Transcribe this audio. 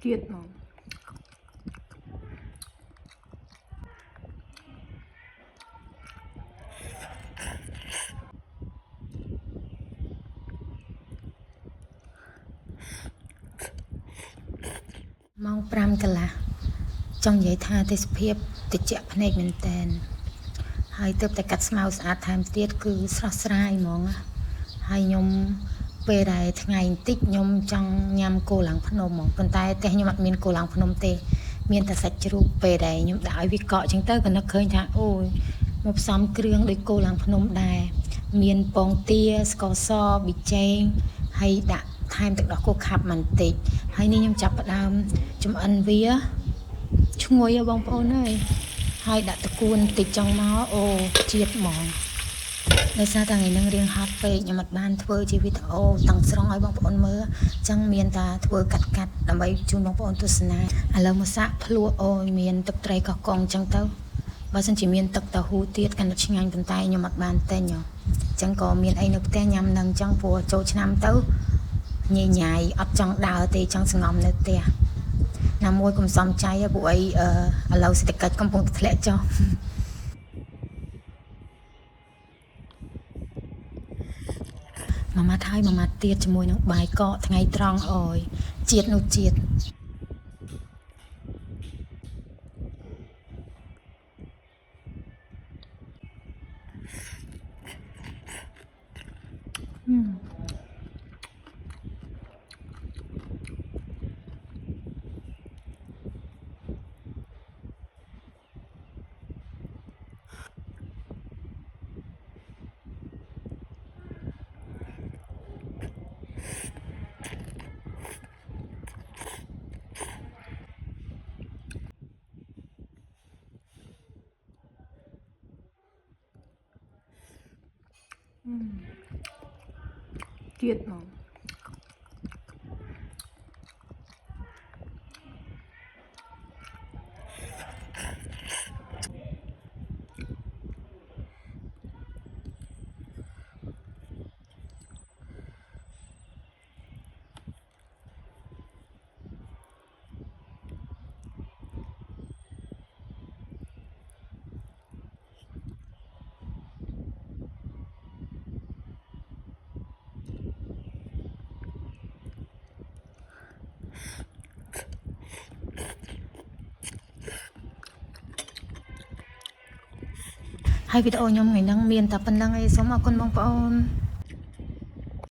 ទៀតមកម៉ោង5 កន្លះចង់និយាយថាទេសភាពតិចភ្នែកមែនតែនហើយទើបតែកាត់ស្មៅស្អាតថែមទៀតគឺស្រស់ស្រាយហ្មងហើយខ្ញុំពេលដែលថ្ងៃបន្តិចខ្ញុំចង់ញ៉ាំគោឡើងភ្នំហ្មងប៉ុន្តែតែខ្ញុំអត់មានគោឡើងភ្នំទេមានតែសាច់ជ្រូកពេលដែលខ្ញុំដាក់ឲ្យវាកកអញ្ចឹងទៅក៏នឹកឃើញថាអូយមកផ្សំគ្រឿងដូចគោឡើងភ្នំដែរមានពងទាស្ករសប៊ីចេងហើយដាក់ថែមទឹកដោះគោខាប់បន្តិចហើយនេះខ្ញុំចាប់ផ្ដើមចម្អិនវាឈ្ងុយបងប្អូនអើយហើយដាក់តកួនបន្តិចចង់មកអូជាតិហ្មងដោយសារតែថ្ងៃនឹងរៀងហត់ពេកខ្ញុំអត់បានធ្វើជាវីដេអូទាំងស្រុងឲ្យបងប្អូនមើលអញ្ចឹងមានតែធ្វើកាត់ដើម្បីជូនបងប្អូនទស្សនាឥឡូវមកសាកភ្លក់អូយមានទឹកត្រីកោះកុងអញ្ចឹងទៅបើសិនជាមានទឹកតៅហ៊ូទៀតកាន់តែឆ្ងាញ់ប៉ុន្តែខ្ញុំអត់បានទិញអញ្ចឹងក៏មានអីនៅផ្ទះញ៉ាំនឹងអញ្ចឹងព្រោះចូលឆ្នាំទៅញ៉ាយអត់ចង់ដើរទេចង់សងំនៅផ្ទះណាមួយកុំសំចៃព្រោះអីឥឡូវសេដ្ឋកិច្ចកំពុងតែធ្លាក់ចុះមួយម៉ាត់ហើយមួយម៉ាត់ទៀតជាមួយនឹងបាយកកថ្ងៃត្រង់អើយជាតិនោះជាតិទៀតមកហើយវីដេអូខ្ញុំថ្ងៃហ្នឹងមានតែប៉ុណ្្នឹងឯងសូមអរគុណបងប្អូន